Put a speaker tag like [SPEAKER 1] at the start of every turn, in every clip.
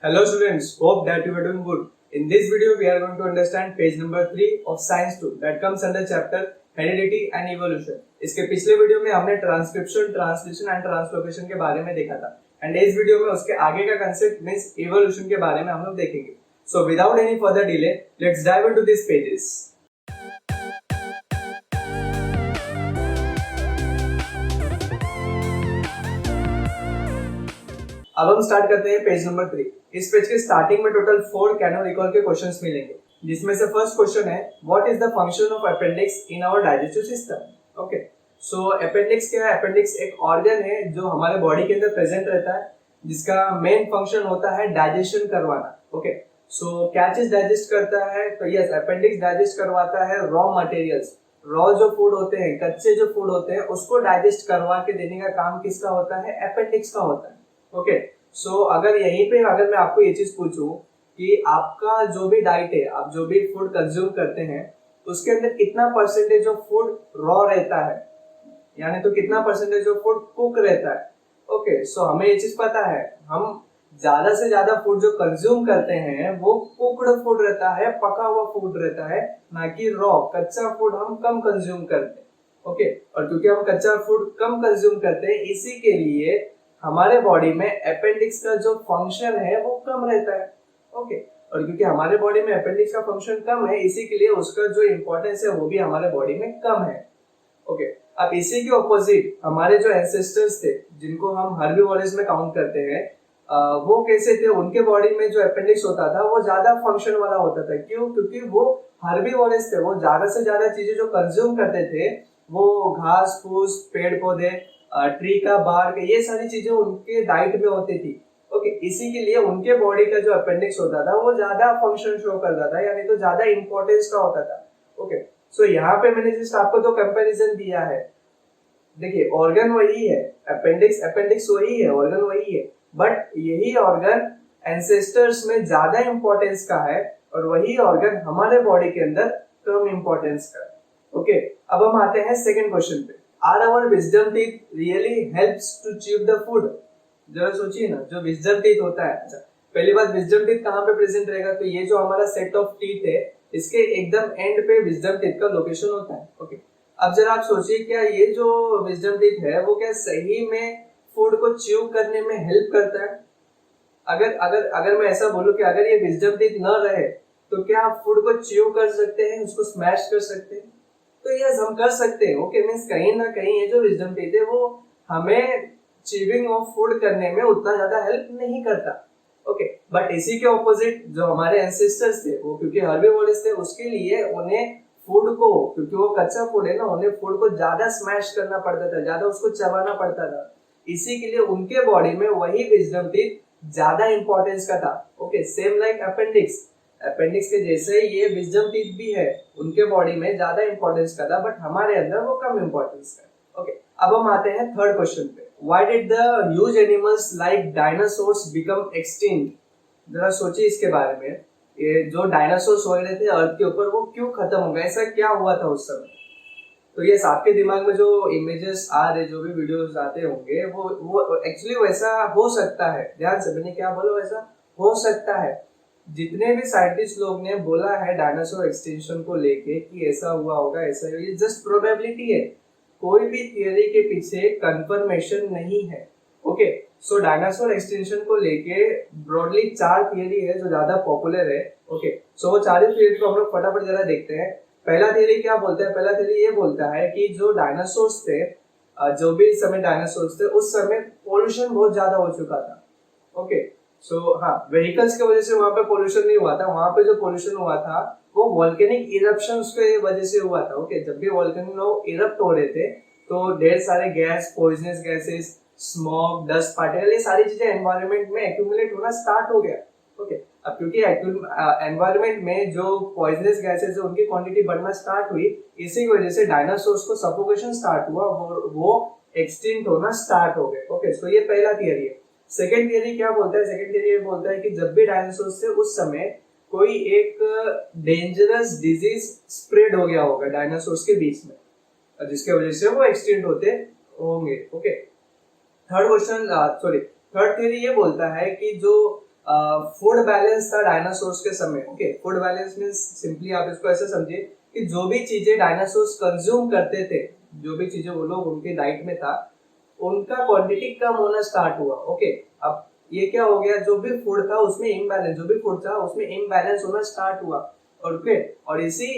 [SPEAKER 1] Hello students, hope that you are doing good. In this video, we are going to understand page number 3 of Science 2 that comes under chapter Heredity and Evolution. इसके पिछले video में हमने transcription, translation and translocation के बारे में देखा था and इस वीडियो में उसके आगे का कंसेप्ट मींस इवोल्यूशन के बारे में हम लोग देखेंगे. So without any further delay, let's dive into these pages. अब हम स्टार्ट करते हैं पेज नंबर 3. इस पेज के स्टार्टिंग में टोटल 4 कैनो रिकॉल के क्वेश्चंस मिलेंगे, जिसमें से फर्स्ट क्वेश्चन है what is the function of appendix in our digestive system. Okay, so appendix क्या है? अपेंडिक्स एक ऑर्गन है जो हमारे बॉडी के अंदर प्रेजेंट रहता है, जिसका मेन फंक्शन होता है डाइजेशन करवाना. ओके, सो क्या चीज डाइजेस्ट करता है? तो यस, अपेंडिक्स डाइजेस्ट करवाता है रॉ मटेरियल्स. रॉ जो फूड होते हैं, कच्चे जो फूड होते हैं, उसको डाइजेस्ट करवा के देने का काम किसका होता है? अपेंडिक्स का होता है. ओके, सो अगर यहीं पे अगर मैं आपको ये चीज पूछूं कि आपका जो भी डाइट है, आप जो भी फूड कंज्यूम करते हैं, उसके अंदर कितना परसेंटेज ऑफ फूड रॉ रहता है, यानी तो कितना परसेंटेज ऑफ फूड कुक रहता है. ओके, सो हमें ये चीज पता है, हम ज्यादा से ज्यादा फूड जो कंज्यूम करते हैं वो कुक्ड फूड रहता है, पका हुआ फूड रहता है, ना कि रॉ. कच्चा फूड हम कम कंज्यूम करते हैं. ओके, और क्योंकि हम कच्चा फूड कम कंज्यूम करते हैं, इसी के लिए हमारे बॉडी में अपेंडिक्स का जो फंक्शन है वो कम रहता है. ओके, और क्योंकि हमारे बॉडी में अपेंडिक्स का फंक्शन कम है, इसी के लिए उसका जो इंपॉर्टेंस है वो भी हमारे बॉडी में कम है. ओके, अब इसी के ऑपोजिट हमारे जो एंसेस्टर्स थे, जिनको हम हर्बीवोरस में काउंट करते हैं, वो कैसे थे? उनके बॉडी में जो अपेंडिक्स होता था वो ज्यादा फंक्शन वाला होता था. क्यों? क्योंकि वो हर्बीवोरस थे, वो ज्यादा से ज्यादा चीजें जो कंज्यूम करते थे वो घास फूस, पेड़ पौधे, ट्री का बार्क, ये सारी चीजें उनके डाइट में होती थी. ओके, इसी के लिए उनके बॉडी का जो अपेंडिक्स होता था वो ज्यादा फंक्शन शो करता था, यानी तो ज्यादा इंपॉर्टेंस का होता था. ओके, सो यहाँ पे मैंने जस्ट आपको तो कंपैरिजन दिया है. देखिए, ऑर्गन वही है, अपेंडिक्स वही है, ऑर्गन वही है, बट यही ऑर्गन एंसेस्टर्स में ज्यादा इंपॉर्टेंस का है और वही ऑर्गन हमारे बॉडी के अंदर कम इंपॉर्टेंस का है. ओके, अब हम आते हैं सेकेंड क्वेश्चन पे. Are our wisdom teeth really helps to chew the food? जरा सोचिए ना, जो विजडम टीथ होता है. अच्छा, पहली बात, विजडम टीथ कहाँ पे प्रेजेंट रहेगा? तो ये जो हमारा सेट ऑफ टीथ है, इसके एकदम एंड पे विजडम टीथ का लोकेशन होता है. ओके, अब जरा आप सोचिए, क्या ये जो विजडम टीथ है वो क्या सही में फूड को च्यू करने में हेल्प करता है? अगर अगर अगर मैं ऐसा बोलूं कि अगर ये विजडम टीथ न रहे तो क्या आप फूड को च्यू कर सकते हैं, उसको स्मैश कर सकते हैं? तो यस, हम कर सकते हैं. ओके, मींस कहीं ना कहीं ये जो विजडम टीथ है वो हमें च्यूइंग ऑफ फूड करने में उतना ज्यादा हेल्प नहीं करता. ओके, बट इसी के ऑपोजिट जो हमारे एंसेस्टर्स थे, वो क्योंकि हर्बीवोरस थे, उसके लिए उन्हें फूड को, क्योंकि वो कच्चा फूड है ना, उन्हें फूड को ज्यादा स्मैश करना पड़ता था, ज्यादा उसको चबाना पड़ता था. इसी के लिए उनके बॉडी में वही विजडम टीथ ज्यादा इंपॉर्टेंस का था. Okay, same like appendix. Appendix के जैसे ये विजडम टीथ भी है, उनके बॉडी में ज्यादा इंपॉर्टेंस का था, बट हमारे अंदर वो कम इंपॉर्टेंस का. ओके, अब हम आते हैं थर्ड क्वेश्चन पे. Why did the huge animals like dinosaurs become extinct? जरा सोचिए इसके बारे में. ये जो डायनासोर्स हो रहे थे अर्थ के ऊपर, वो क्यों खत्म हो गए? ऐसा क्या हुआ था उस समय? तो यस, आपके दिमाग में जो इमेजेस आ रहे, जो भी वीडियोस आते होंगे, वो एक्चुअली वैसा हो सकता है. ध्यान से, मैंने क्या बोला? वैसा हो सकता है. जितने भी साइंटिस्ट लोग ने बोला है डायनासोर एक्सटिंक्शन को लेके कि ऐसा हुआ होगा, ऐसा, ये जस्ट प्रोबेबिलिटी है. कोई भी थियरी के पीछे कंफर्मेशन नहीं है. ओके, सो डायनासोर एक्सटिंक्शन को लेके ब्रॉडली 4 थियरी है जो ज्यादा पॉपुलर है. ओके, सो वो 4 थियरी को हम लोग फटाफट जरा देखते हैं. पहला थियरी क्या बोलता है? पहला थियरी ये बोलता है कि जो डायनासोर्स थे, जो भी समय डायनासोर्स थे, उस समय पोल्यूशन बहुत ज्यादा हो चुका था. ओके, सो हाँ, व्हीकल्स की वजह से वहां पे पोल्यूशन नहीं हुआ था. वहां पे जो पोल्यूशन हुआ था वो वोल्केनिक इरप्शंस के वजह से हुआ था. ओके, जब भी वोल्केनो इरप्ट हो रहे थे तो ढेर सारे gas, poisonous gases, smog, dust particle, ये सारी चीजें एनवायरनमेंट में एक्यूमुलेट होना स्टार्ट हो गया. ओके, अब क्योंकि एनवायरनमेंट में जो पॉइजनस गैसेस है उनकी क्वांटिटी बढ़ना स्टार्ट हुई, इसी की वजह से डायनासोर्स को सफोकेशन स्टार्ट हुआ और वो एक्सटिंक्ट होना स्टार्ट हो गए. ओके, सो ये पहला थियरी है. सेकेंड थियरी क्या बोलता है? सेकेंड थियरी ये बोलता है कि जब भी डायनासोर्स थे उस समय कोई एक डेंजरस डिजीज स्प्रेड हो गया होगा डायनासोर्स के बीच में, जिसके वजह से वो एक्सटिंक्ट होते होंगे. ओके, थर्ड थियरी ये बोलता है कि जो फूड बैलेंस था डायनासोर्स के समय। Okay, food balance means simply आप इसको ऐसे समझिए कि जो भी चीजें डायनासोर्स कंज्यूम करते थे, जो भी चीजें वो लोग उनके डाइट में था, उनका क्वांटिटी कम होना स्टार्ट हुआ। ओके, अब ये क्या हो गया, जो भी फूड था उसमें इम्बैलेंस, जो भी फूड था उसमें इम्बैलेंस होना स्टार्ट हुआ। ओके, और इसी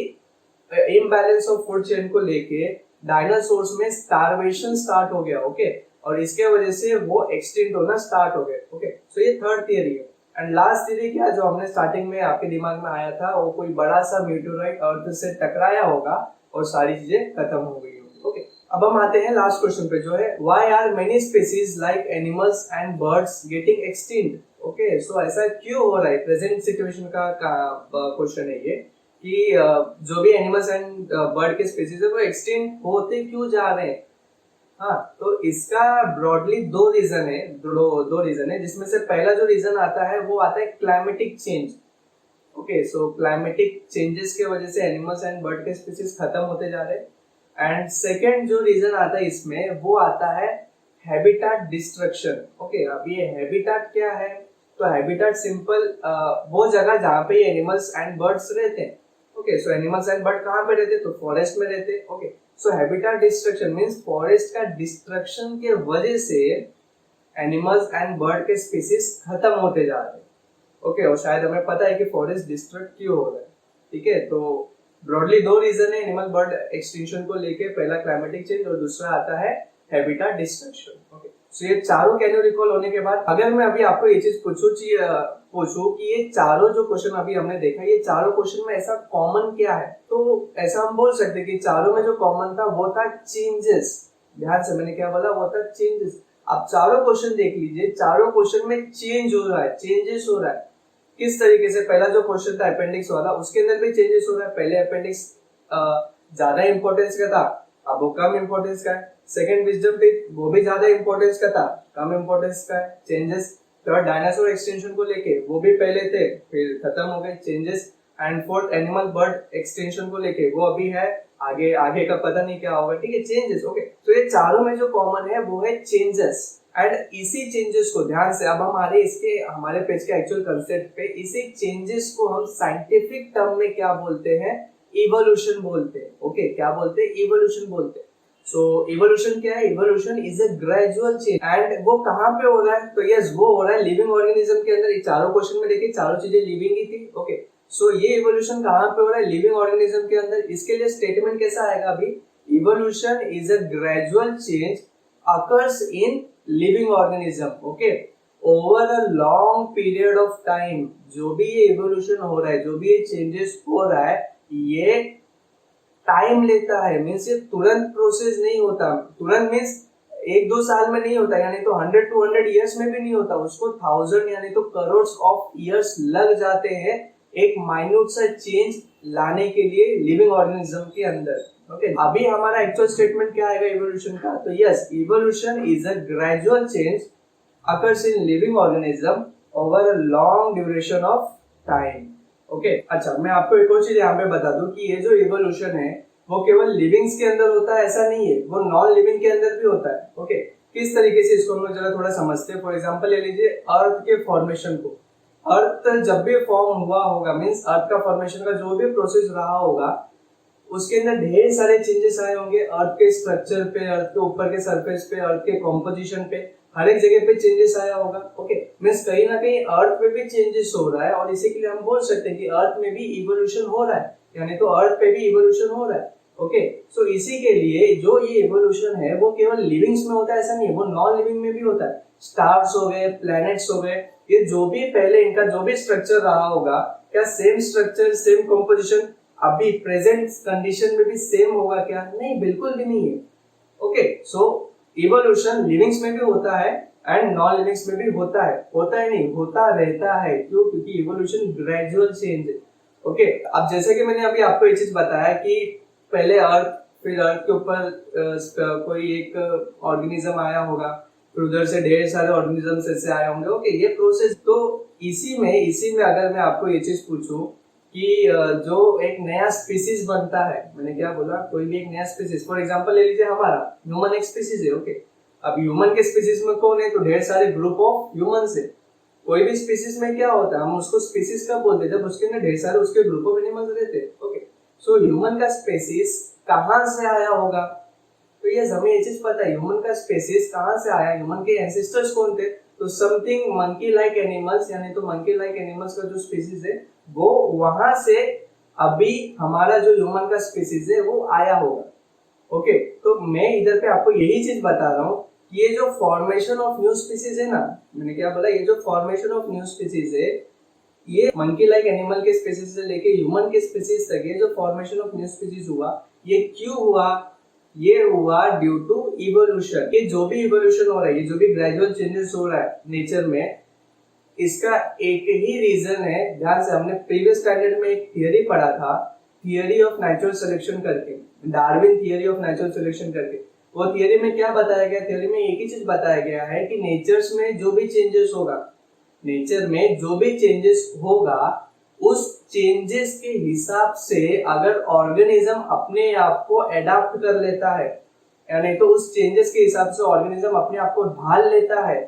[SPEAKER 1] इम्बैलेंस ऑफ फूड चेन को लेके डायनासोर्स में स्टारवेशन स्टार्ट हो गया। ओके, और इसके वजह से वो एक्सटिंक्ट होना स्टार्ट हो गए। ओके, सो ये थर्ड थियरी है। एंड लास्ट थियरी क्या, जो हमने स्टार्टिंग में आपके दिमाग में आया था, वो कोई बड़ा सा मीटोराइट अर्थ से टकराया होगा और सारी चीजें खत्म हो गई होगी। ओके, अब हम आते हैं लास्ट क्वेश्चन पे, जो है why are many species like animals and birds getting extinct. Okay, so ऐसा क्यों हो रहा है, प्रेजेंट सिचुएशन का क्वेश्चन है ये, कि जो भी एनिमल्स एंड बर्ड के स्पीसीज है वो एक्सटिंक्ट होते क्यों जा रहे हैं। हाँ, तो इसका ब्रॉडली दो रीजन है, जिसमें से पहला जो रीजन आता है वो आता है क्लाइमेटिक चेंज। ओके, सो क्लाइमेटिक चेंजेस के वजह से एनिमल्स एंड बर्ड के स्पीसीज खत्म होते जा रहे हैं। एंड सेकेंड जो रीजन आता है इसमें, वो आता है हैबिटाट डिस्ट्रक्शन। ओके, अब ये हैबिटाट क्या है, तो हैबिटाट सिंपल वो जगह जहाँ पे एनिमल्स एंड बर्ड्स रहते हैं। Okay, so animals and bird कहाँ पे रहते, तो फॉरेस्ट में रहते। ओके, सो हैबिटाट डिस्ट्रक्शन मींस फॉरेस्ट का डिस्ट्रक्शन के वजह से एनिमल्स एंड बर्ड के स्पीसीज खत्म होते जा रहे हैं। ओके, और शायद हमें पता है कि फॉरेस्ट डिस्ट्रक्ट क्यों हो रहा है। ठीक है, तो ब्रॉडली दो रीजन है एनिमल बर्ड एक्सटिंक्शन को लेके, पहला क्लाइमेटिक चेंज और दूसरा आता है हैबिटाट डिस्ट्रक्शन। ओके, सो ये चारों कैन यू रिकॉल होने के बाद अगर मैं अभी आपको ये चीज पूछूं कि ये चारों जो क्वेश्चन अभी हमने देखा, ये चारों क्वेश्चन में ऐसा कॉमन क्या है, तो ऐसा हम बोल सकते हैं कि चारों में जो कॉमन था वो था चेंजेस। ध्यान से मैंने क्या बोला, वो था चेंजेस। आप चारों क्वेश्चन देख लीजिए, चारों क्वेश्चन में चेंज हो रहा है, चेंजेस हो रहा है। किस तरीके से, पहला जो क्वेश्चन था अपेंडिक्स वाला, उसके अंदर भी चेंजेस हो रहा है। पहले अपेंडिक्स ज्यादा इंपॉर्टेंस का था, अब वो कम इंपॉर्टेंस का है। सेकंड विजडम टीथ, वो भी ज्यादा इंपॉर्टेंस का था, कम इंपॉर्टेंस का है, चेंजेस। थर्ड डायनासोर एक्सटेंशन को लेके, वो भी पहले थे फिर खत्म हो गए, changes. And fourth animal bird extension को लेके, वो अभी है, आगे आगे का पता नहीं क्या होगा। ठीक है, चेंजेस। ओके, तो ये चारों में जो कॉमन है वो है चेंजेस। एंड इसी चेंजेस को ध्यान से, अब हमारे पेज के एक्चुअल कंसेप्ट पे, इसी चेंजेस को हम साइंटिफिक टर्म में क्या बोलते हैं, इवोल्यूशन बोलते हैं। ओके, क्या बोलते हैं, इवोल्यूशन बोलते हैं। सो इवोल्यूशन क्या है, evolution is a gradual change. And वो कहाँ पे हो रहा है, तो यस वो हो रहा है लिविंग ऑर्गेनिज्म के अंदर। चारों क्वेश्चन में देखिए, चारों चीजें लिविंग ही थी। ओके, सो ये इवोल्यूशन कहाँ पे हो रहा है, लिविंग ऑर्गेनिज्म के अंदर। इसके लिए स्टेटमेंट कैसा आएगा अभी, evolution is a gradual change occurs in living organism. Okay, over a long period of time. जो भी ये इवोल्यूशन हो रहा है, जो भी ये चेंजेस हो रहा है, ये टाइम लेता है। मीन्स ये तुरंत प्रोसेस नहीं होता। तुरंत मीन्स 1-2 साल में नहीं होता, यानी तो 100-200 ईयर्स में भी नहीं होता, उसको 1000 यानी तो करोड़ ऑफ ईयर्स लग जाते हैं एक माइन्यूट सा चेंज लाने के लिए लिविंग ऑर्गेनिज्म के अंदर। ओके, अभी हमारा एक्चुअल स्टेटमेंट क्या आएगा इवोल्यूशन का, तो yes evolution is a gradual change occurs in living organism over a long duration of time. Okay, अच्छा मैं आपको एक और चीज यहाँ पे बता दूं कि ये जो इवोल्यूशन है वो केवल लिविंग्स के अंदर होता है ऐसा नहीं है, वो नॉन लिविंग के अंदर भी होता है। ओके, किस तरीके से, इसको हम लोग जरा थोड़ा समझते हैं। फॉर एग्जांपल ले लीजिए अर्थ के फॉर्मेशन को। अर्थ जब भी फॉर्म हुआ होगा, मीन्स अर्थ का फॉर्मेशन का जो भी प्रोसेस रहा होगा, उसके अंदर ढेर सारे चेंजेस आए होंगे। अर्थ के स्ट्रक्चर पे, अर्थ के ऊपर के सरफेस पे, अर्थ के कॉम्पोजिशन पे, हर एक जगह पे चेंजेस आया होगा। ओके, मीन्स कहीं ना कहीं अर्थ पे भी चेंजेस हो रहा है, और इसी के लिए हम बोल सकते हैं कि अर्थ में भी इवोल्यूशन हो रहा है, यानी तो अर्थ पे भी इवोल्यूशन हो रहा है। ओके, सो इसी के लिए जो ये इवोल्यूशन है वो केवल लिविंग्स में होता है ऐसा नहीं है, वो नॉन लिविंग में भी होता है। स्टार्स हो गए, प्लैनेट्स हो गए, ये जो भी पहले इनका जो भी स्ट्रक्चर रहा होगा, क्या सेम स्ट्रक्चर सेम कॉम्पोजिशन अभी प्रेजेंट कंडीशन में भी सेम होगा क्या, नहीं, बिल्कुल भी नहीं है। ओके, सो इवोल्यूशन लिविंग्स में भी होता है एंड नॉन लिविंग्स में भी होता है, होता है नहीं, होता रहता है। क्यों, क्योंकि इवोल्यूशन ग्रेजुअल चेंज है। ओके, अब जैसे कि मैंने अभी आपको ये चीज बताया कि पहले अर्थ, फिर अर्थ के ऊपर कोई एक ऑर्गेनिज्म आया होगा, फिर उधर से ढेर सारे ऑर्गेनिजम्स ऐसे आए होंगे। ओके, ये प्रोसेस, तो इसी में अगर मैं आपको ये चीज पूछूं कि जो एक नया स्पीसीज बनता है, मैंने क्या बोला, कोई भी एक नया स्पीसीज, फॉर एग्जांपल ले लीजिए हमारा ह्यूमन एक स्पीसीज है। ओके, अब ह्यूमन के स्पीसीज में कौन है, तो ढेर सारे ग्रुप ऑफ ह्यूमंस है। कोई भी स्पीसीज में क्या होता है, हम उसको स्पीसीज कब बोलते हैं, जब उसके अंदर ढेर सारे उसके ग्रुप ऑफ एनिमल्स रहते हैं। ओके, सो ह्यूमन का स्पीसीज कहाँ से आया होगा, तो ये हमें ये चीज पता है, ह्यूमन का स्पीसीज कहाँ से आया, ह्यूमन के एंसेस्टर्स कौन थे, तो समथिंग मंकी लाइक एनिमल्स, यानी तो मंकी लाइक एनिमल्स का जो स्पीसीज है वो वहां से अभी हमारा जो ह्यूमन का स्पीसीज है वो आया होगा। ओके, तो मैं इधर पे आपको यही चीज बता रहा हूँ, ये जो फॉर्मेशन ऑफ न्यू स्पीसीज है ना, मैंने क्या बोला, ये जो फॉर्मेशन ऑफ न्यू स्पीसीज है, ये मंकी लाइक एनिमल के स्पीसीज से लेके ह्यूमन के स्पीसीज तक ये जो फॉर्मेशन ऑफ न्यू स्पीसीज हुआ, ये क्यों हुआ, ये हुआ ड्यू टू इवोल्यूशन। ये जो भी इवोल्यूशन हो रहा है, ये जो भी ग्रेजुअल चेंजेस हो रहा है नेचर में, इसका एक ही रीजन है। ध्यान से, हमने प्रीवियस स्टैंडर्ड में एक थियरी पढ़ा था, थियरी ऑफ नेचुरल सिलेक्शन करके, Darwin theory of natural selection करके। वो थियरी में क्या बताया गया, थियरी में एक ही चीज बताया गया है कि नेचर्स में जो भी चेंजेस होगा, नेचर में जो भी चेंजेस होगा, उस चेंजेस के हिसाब से अगर ऑर्गेनिज्म अपने आप को एडाप्ट कर लेता है, यानी तो उस चेंजेस के हिसाब से ऑर्गेनिज्म अपने आप को ढाल लेता है,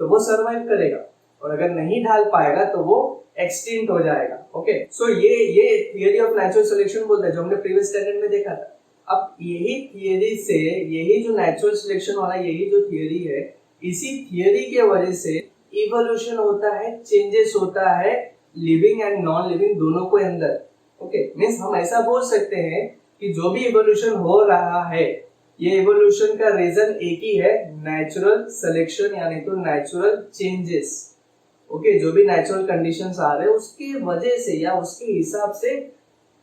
[SPEAKER 1] तो वो सर्वाइव करेगा, और अगर नहीं ढाल पाएगा तो वो एक्सटिंक्ट हो जाएगा। ओके, सो ये थियरी ऑफ नेचुरल सिलेक्शन बोलते हैं, जो हमने प्रीवियस स्टैंडर्ड में देखा था। अब यही थियरी से, यही जो नेचुरल सिलेक्शन वाला यही जो थियरी है, इसी थियरी के वजह से इवोल्यूशन होता है, चेंजेस होता है लिविंग एंड नॉन लिविंग दोनों को अंदर। ओके, मींस हम ऐसा बोल सकते हैं कि जो भी इवोल्यूशन हो रहा है, ये इवोल्यूशन का रीजन एक ही है, नेचुरल सिलेक्शन, यानी तो नेचुरल चेंजेस। ओके, जो भी नेचुरल कंडीशंस आ रहे हैं उसकी वजह से या उसके हिसाब से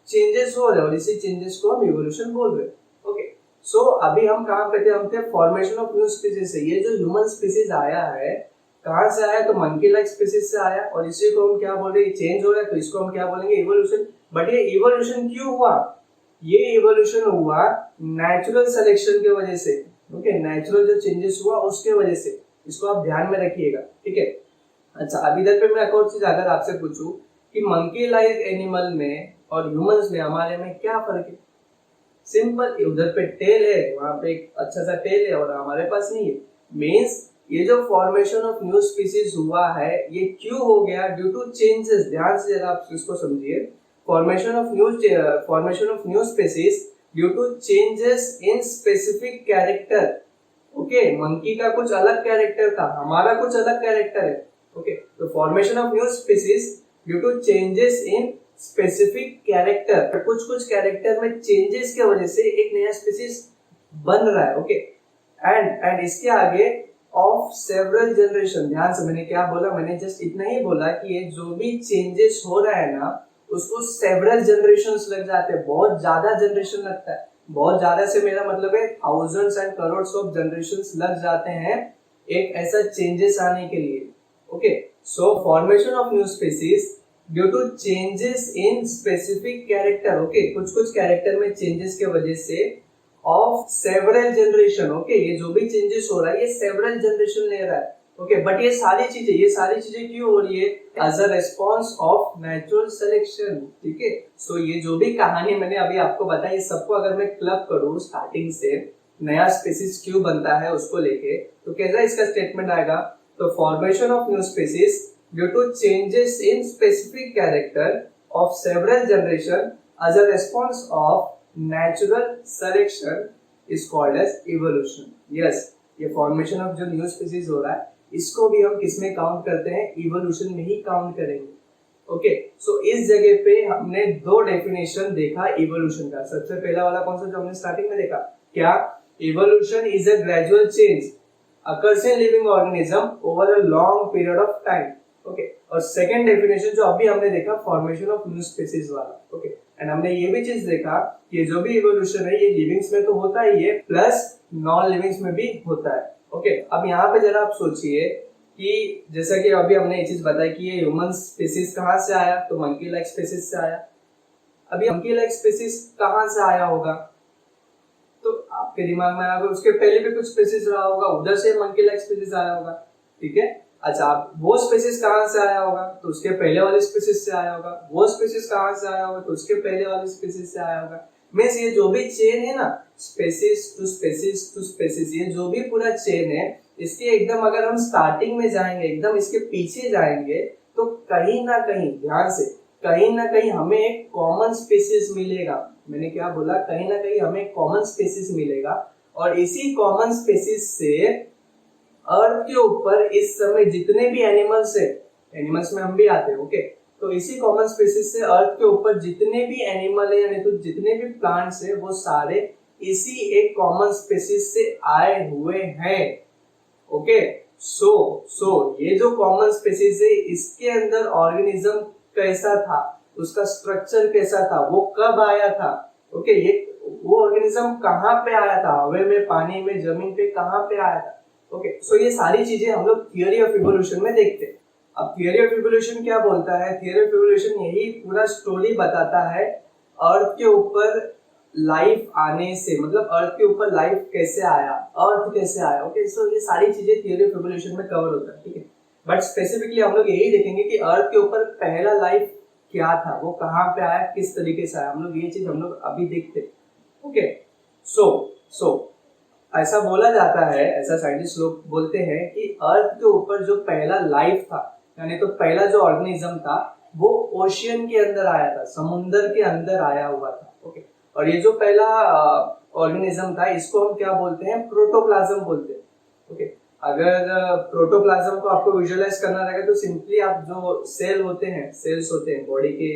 [SPEAKER 1] चेंजेस हो रहे हैं, और इसी चेंजेस को हम इवोल्यूशन बोल रहे हैं। ओके, सो अभी हम कहाँ पे थे, हम थे फॉर्मेशन ऑफ न्यू स्पीसीज से। ये जो ह्यूमन स्पीसीज आया है, कहाँ से आया, तो मंकी लाइक स्पीसीज से आया, और इसी को हम क्या बोल रहे हैं, चेंज हो रहा है, तो इसको हम क्या बोलेंगे, इवोल्यूशन। बट ये इवोल्यूशन क्यों हुआ, ये इवोल्यूशन हुआ नेचुरल सिलेक्शन की वजह से। ओके, नेचुरल जो चेंजेस हुआ उसके वजह से, इसको आप ध्यान में रखिएगा, ठीक है। अच्छा, अब इधर पे मैं एक और चीज अगर आपसे पूछूं कि मंकी लाइक एनिमल में और ह्यूमंस में हमारे में क्या फर्क है, सिंपल, उधर पे टेल है, वहां पे एक अच्छा सा टेल है और हमारे पास नहीं है। मींस ये जो फॉर्मेशन ऑफ न्यू स्पीसीज हुआ है, ये क्यों हो गया, ड्यू टू चेंजेस। ध्यान से जरा आप इसको समझिए, formation of new species due to changes in specific character. Okay, monkey का कुछ अलग कैरेक्टर था, हमारा कुछ अलग कैरेक्टर है। ओके, तो formation of new species due to changes in specific character, कुछ कैरेक्टर में चेंजेस की वजह से एक नया स्पीसीज बन रहा है। ओके, एंड इसके आगे ऑफ सेवरल जनरेशन। ध्यान से, मैंने क्या बोला, मैंने जस्ट इतना ही बोला कि ये जो भी चेंजेस हो रहा है ना, उसको सेवरल जनरेशंस लग जाते हैं, बहुत ज्यादा जनरेशन लगता है। बहुत ज्यादा से मेरा मतलब है thousands and crores of generations लग जाते हैं एक ऐसा चेंजेस आने के लिए। Okay, so formation of new species due to changes in specific character. Okay, कुछ कैरेक्टर में चेंजेस के वजह से ऑफ सेवरल जनरेशन। ओके, ये जो भी चेंजेस हो रहा है ये सेवरल जनरेशन ले रहा है। ओके, बट ये सारी चीजें क्यों हो रही है, as a response of natural selection. ठीक है, सो ये जो भी कहानी मैंने अभी आपको बताई, सबको अगर मैं क्लब करूं स्टार्टिंग से, नया स्पीसीज क्यों बनता है उसको लेके, तो कैसा इसका स्टेटमेंट आएगा, तो formation of new species due to changes in specific character of several generation as a response of natural selection is called as evolution. Yes, ये फॉर्मेशन ऑफ जो न्यू स्पीसीज हो रहा है, इसको भी हम किस में काउंट करते हैं, इवोल्यूशन में ही काउंट करेंगे। ओके, सो इस जगह पे हमने दो डेफिनेशन देखा इवोल्यूशन का। सबसे पहला वाला कौन सा, जो हमने स्टार्टिंग में देखा, क्या, evolution is a gradual change occurs in living organism over a long period of time. Okay, और सेकंड डेफिनेशन जो अभी हमने देखा, फॉर्मेशन ऑफ न्यू स्पीसीज वाला। ओके, एंड हमने ये भी चीज देखा कि जो भी इवोल्यूशन है ये लिविंग्स में तो होता ही है, प्लस नॉन लिविंग्स में भी होता है। ओके, अब यहाँ पे जरा आप सोचिए कि जैसा कि अभी हमने ये चीज बताई कि ये ह्यूमन स्पीसीज कहाँ से आया, तो मंकी लाइक स्पीसीज से आया। अभी मंकी लाइक स्पीसीज कहाँ से आया होगा, तो आपके दिमाग में आएगा उसके पहले भी कुछ स्पीसीज रहा होगा, उधर से मंकी लाइक स्पीसीज आया होगा। ठीक है, अच्छा, वो स्पीसीज कहाँ से आया होगा, तो उसके पहले वाले स्पीसीज से आया होगा। वो स्पीसीज कहाँ से आया होगा, तो उसके पहले वाले स्पीसीज से आया होगा। मींस ये जो भी चेन है ना, species to species to species, ये जो भी पूरा चेन है, इसके एकदम अगर हम स्टार्टिंग में जाएंगे, एकदम इसके पीछे जाएंगे, तो कहीं ना कहीं, ध्यान से, कहीं ना कहीं हमें एक कॉमन स्पीसीज मिलेगा। मैंने क्या बोला, कहीं ना कहीं हमें कॉमन स्पीसीज मिलेगा, और इसी कॉमन स्पीसीज से अर्थ के ऊपर इस समय जितने भी एनिमल्स है, एनिमल्स में हम भी आते हैं, ओके, तो इसी कॉमन स्पीसीज से अर्थ के ऊपर जितने भी एनिमल है, यानी तो जितने भी प्लांट्स है, वो सारे इसी एक कॉमन स्पीसीज से आए हुए हैं। ओके, सो ये जो कॉमन स्पीसीज है, इसके अंदर ऑर्गेनिज्म कैसा था, उसका स्ट्रक्चर कैसा था, वो कब आया था, ओके, ये वो ऑर्गेनिज्म कहाँ पे आया था, हवा में, पानी में, जमीन पे, कहाँ पे आया था। ओके, सो ये सारी चीजें हम लोग थियरी ऑफ इवोल्यूशन में देखते हैं। अब थियरी ऑफ इवोल्यूशन क्या बोलता है, थियरी ऑफ इवोल्यूशन यही पूरा स्टोरी बताता है अर्थ के ऊपर लाइफ आने से, मतलब अर्थ के ऊपर लाइफ कैसे आया, अर्थ कैसे आया। ओके, सो ये सारी चीजें थियरी ऑफ इवोल्यूशन में कवर होता है, ठीक है। बट स्पेसिफिकली हम लोग यही देखेंगे कि अर्थ के ऊपर पहला लाइफ क्या था, वो कहाँ पे आया, किस तरीके से आया, हम लोग ये चीज हम लोग अभी देखते हैं। ओके, सो ऐसा बोला जाता है, ऐसा साइंटिस्ट लोग बोलते हैं कि अर्थ के ऊपर जो पहला लाइफ था, यानी तो पहला जो ऑर्गेनिज्म था, वो ओशियन के अंदर आया था, समुद्र के अंदर आया हुआ था। ओके, और ये जो पहला ऑर्गेनिज्म था, इसको हम क्या बोलते हैं, प्रोटोप्लाज्म बोलते हैं। ओके, अगर प्रोटोप्लाज्म को आपको विजुअलाइज करना रहेगा तो सिंपली आप जो सेल होते हैं, सेल्स होते हैं बॉडी के,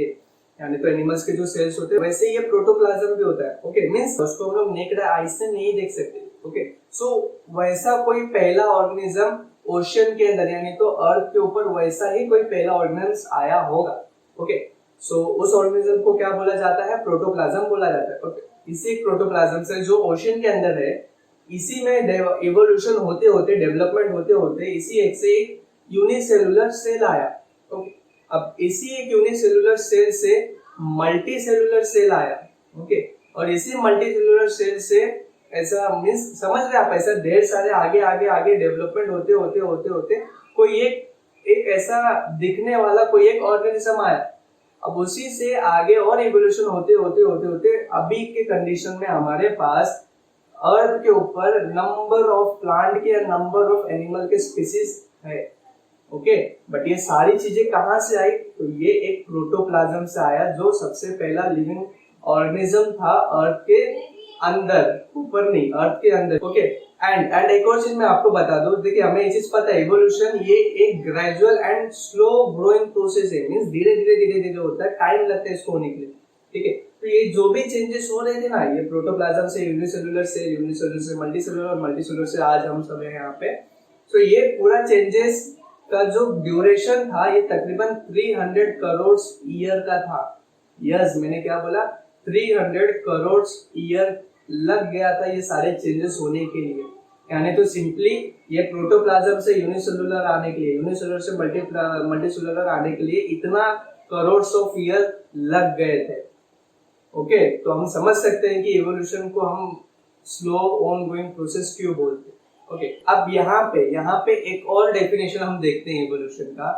[SPEAKER 1] यानी तो एनिमल्स के जो सेल्स होते हैं, वैसे ये प्रोटोप्लाज्म भी होता है। ओके, मींस उसको हम लोग नेकेड आई से नहीं देख सकते। ओके, सो वैसा कोई पहला ऑर्गेनिज्म ओशियन के अंदर, यानी तो अर्थ के ऊपर वैसा ही कोई पहला ऑर्गेनिज्म आया होगा। ओके, सो उस ऑर्गेनिज्म को क्या बोला जाता है, प्रोटोप्लाज्म बोला जाता है। ओके, इसी प्रोटोप्लाज्म से जो ओशियन के अंदर है, इसी में इवोल्यूशन होते होते, डेवलपमेंट होते होते, इसी एक से एक यूनिसेलुलर सेल आया। ओके, अब इसी एक यूनिसेलुलर सेल से मल्टी सेलुलर सेल आया। ओके, और इसी मल्टी सेलुलर सेल से ऐसा मीन्स समझ रहे आप, ऐसा ढेर सारे आगे आगे आगे डेवलपमेंट होते होते होते होते कोई एक ऐसा दिखने वाला कोई एक ऑर्गेनिज्म आया। अब उसी से आगे और इवोल्यूशन होते होते होते होते अभी के कंडीशन में हमारे पास अर्थ के ऊपर नंबर ऑफ प्लांट के, नंबर ऑफ एनिमल के स्पीसीज है। ओके, बट ये सारी चीजें कहाँ से आई, तो ये एक प्रोटोप्लाज्म से आया, जो सबसे पहला लिविंग ऑर्गेनिज्म था अर्थ के अंदर, ऊपर नहीं, अर्थ के अंदर। ओके, एंड एक और चीज मैं आपको बता दूं, देखिए हमें ये चीज पता है, इवोल्यूशन ये एक gradual and slow growing process है, मींस धीरे धीरे धीरे धीरे होता है, टाइम लगता है इसको होने के लिए। ठीक है, तो ये जो भी चेंजेस हो रहे थे ना, ये प्रोटोप्लाज्म से यूनिसेलुलर से, यूनिसेलुलर से मल्टीसेलुलर, और मल्टीसेलुलर से आज हम सब हैं यहाँ पे, तो ये पूरा चेंजेस का जो ड्यूरेशन था, ये तकरीबन 300 करोड़ ईयर का था। यस, मैंने क्या बोला, 300 करोड़ ईयर लग गया था ये सारे चेंजेस होने के लिए। यानी तो सिंपली ये प्रोटोप्लाज्म से यूनिसेलुलर आने के लिए, यूनिसेलुलर से मल्टीसेलुलर आने के लिए इतना करोड़ ऑफ ईयर लग गए थे। ओके, तो हम समझ सकते हैं कि इवोल्यूशन को हम स्लो ऑन गोइंग प्रोसेस क्यों बोलते हैं। ओके, अब यहाँ पे एक और डेफिनेशन हम देखते हैं इवोल्यूशन का।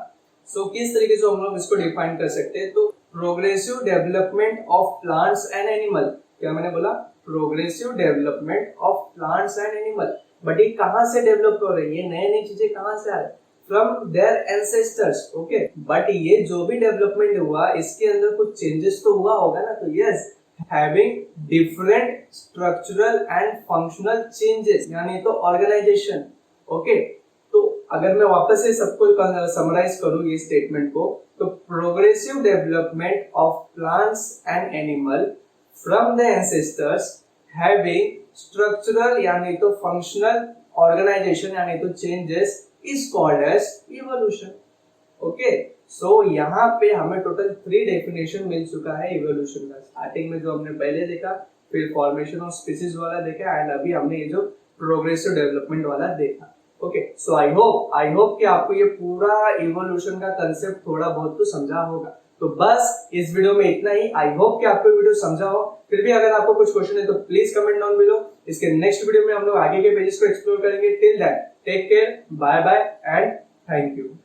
[SPEAKER 1] सो किस तरीके से हम लोग इसको डिफाइन कर सकते हैं, तो progressive development of plants and animal. क्या मैंने बोला, progressive development of plants and animal. But ये कहाँ से डेवलप हो रही है, ये नई नई चीजें कहाँ से आ रही है, from their ancestors. Okay, but ये जो भी डेवलपमेंट हुआ, इसके अंदर कुछ चेंजेस तो हुआ होगा ना, तो yes, having different structural and functional changes, यानी तो organization। ओके, तो अगर मैं वापस से सबको समराइज करूं ये स्टेटमेंट को, तो progressive development of plants and animal from the ancestors having structural यानी तो फंक्शनल, ऑर्गेनाइजेशन यानी तो changes is called as evolution. Okay, so यहाँ पे हमें टोटल 3 डेफिनेशन मिल चुका है इवोल्यूशन का। स्टार्टिंग में जो हमने पहले देखा, फिर फॉर्मेशन ऑफ स्पीसीज वाला देखा, एंड अभी हमने ये जो प्रोग्रेसिव डेवलपमेंट वाला देखा। ओके, सो आई होप कि आपको ये पूरा इवोल्यूशन का कंसेप्ट थोड़ा बहुत तो समझा होगा। तो बस इस वीडियो में इतना ही। आई होप कि आपको वीडियो समझा हो। फिर भी अगर आपको कुछ क्वेश्चन है तो प्लीज कमेंट डाउन बिलो। इसके नेक्स्ट वीडियो में हम लोग आगे के पेजेस को एक्सप्लोर करेंगे। Till that take care, bye bye and thank you.